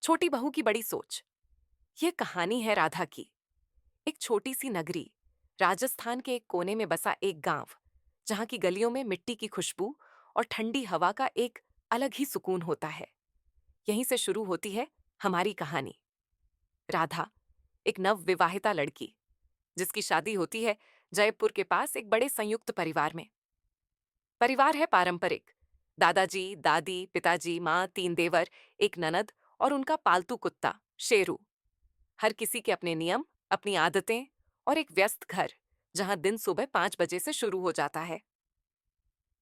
छोटी बहू की बड़ी सोच। यह कहानी है राधा की। एक छोटी सी नगरी, राजस्थान के एक कोने में बसा एक गांव, जहां की गलियों में मिट्टी की खुशबू और ठंडी हवा का एक अलग ही सुकून होता है। यहीं से शुरू होती है हमारी कहानी। राधा, एक नव विवाहिता लड़की, जिसकी शादी होती है जयपुर के पास एक बड़े संयुक्त परिवार में। परिवार है पारंपरिक। दादाजी, दादी, पिताजी, माँ, तीन देवर, एक ननद और उनका पालतू कुत्ता शेरू। हर किसी के अपने नियम, अपनी आदतें और एक व्यस्त घर, जहां दिन सुबह 5 बजे से शुरू हो जाता है।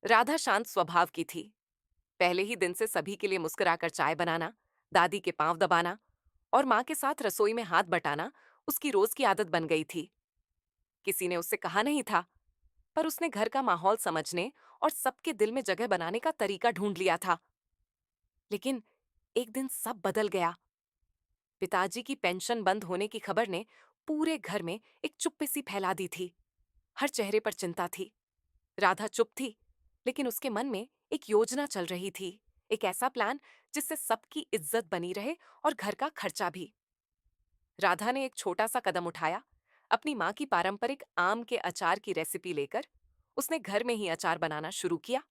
राधा शांत स्वभाव की थी। पहले ही दिन से सभी के लिए मुस्कुराकर चाय बनाना, दादी के पांव दबाना और माँ के साथ रसोई में हाथ बटाना उसकी रोज की आदत बन गई थी। किसी ने उससे कहा नहीं था, पर उसने घर का माहौल समझने और सबके दिल में जगह बनाने का तरीका ढूंढ लिया था। लेकिन एक दिन सब बदल गया। पिताजी की पेंशन बंद होने की खबर ने पूरे घर में एक चुप्पी सी फैला दी थी। हर चेहरे पर चिंता थी। राधा चुप थी, लेकिन उसके मन में एक योजना चल रही थी। एक ऐसा प्लान जिससे सबकी इज्जत बनी रहे और घर का खर्चा भी। राधा ने एक छोटा सा कदम उठाया। अपनी माँ की पारंपरिक आम के अचार की रेसिपी लेकर उसने घर में ही अचार बनाना शुरू किया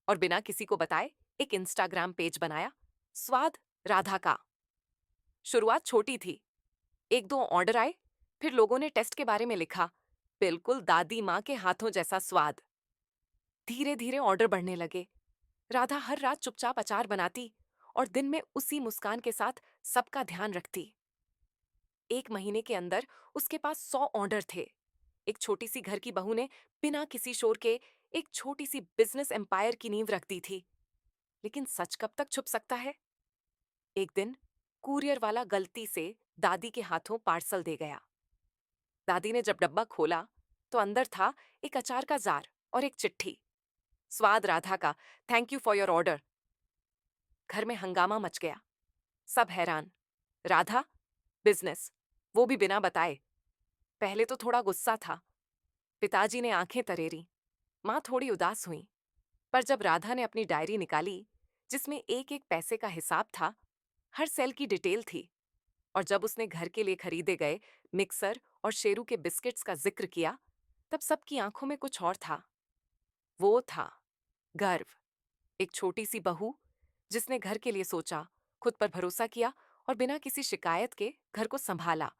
और बिना किसी को बताए एक इंस्टाग्राम पेज बनाया, स्वाद राधा का। शुरुआत छोटी थी। एक दो ऑर्डर आए, फिर लोगों ने टेस्ट के बारे में लिखा, बिल्कुल दादी माँ के हाथों जैसा स्वाद। धीरे धीरे ऑर्डर बढ़ने लगे। राधा हर रात चुपचाप अचार बनाती और दिन में उसी मुस्कान के साथ सबका ध्यान रखती। एक महीने के अंदर उसके पास 100 ऑर्डर थे। एक छोटी सी घर की बहू ने बिना किसी शोर के एक छोटी सी बिजनेस एम्पायर की नींव रख दी थी। लेकिन सच कब तक छुप सकता है? एक दिन कुरियर वाला गलती से दादी के हाथों पार्सल दे गया। दादी ने जब डब्बा खोला तो अंदर था एक अचार का जार और एक चिट्ठी, स्वाद राधा का, thank you for your order. घर में हंगामा मच गया। सब हैरान। राधा, बिजनेस, वो भी बिना बताए। पहले तो थोड़ा गुस्सा था। पिताजी ने आंखें तरेरी। माँ थोड़ी उदास हुई। पर जब राधा ने अपनी डायरी निकाली, जिसमें एक एक पैसे का हिसाब था, हर सेल की डिटेल थी, और जब उसने घर के लिए खरीदे गए मिक्सर और शेरू के बिस्किट्स का जिक्र किया, तब सबकी आंखों में कुछ और था। वो था गर्व। एक छोटी सी बहू जिसने घर के लिए सोचा, खुद पर भरोसा किया और बिना किसी शिकायत के घर को संभाला।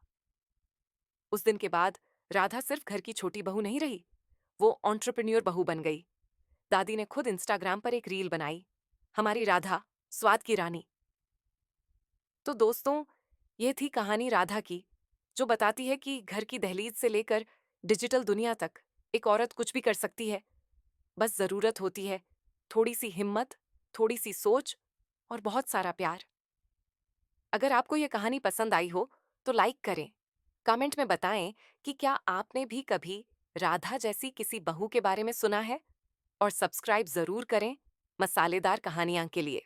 उस दिन के बाद राधा सिर्फ घर की छोटी बहू नहीं रही, वो एंटरप्रेन्योर बहू बन गई। दादी ने खुद इंस्टाग्राम पर एक रील बनाई, हमारी राधा, स्वाद की रानी। तो दोस्तों, ये थी कहानी राधा की, जो बताती है कि घर की दहलीज से लेकर डिजिटल दुनिया तक एक औरत कुछ भी कर सकती है। बस जरूरत होती है थोड़ी सी हिम्मत, थोड़ी सी सोच और बहुत सारा प्यार। अगर आपको ये कहानी पसंद आई हो तो लाइक करें, कमेंट में बताएं कि क्या आपने भी कभी राधा जैसी किसी बहू के बारे में सुना है, और सब्सक्राइब जरूर करें मसालेदार कहानियां के लिए।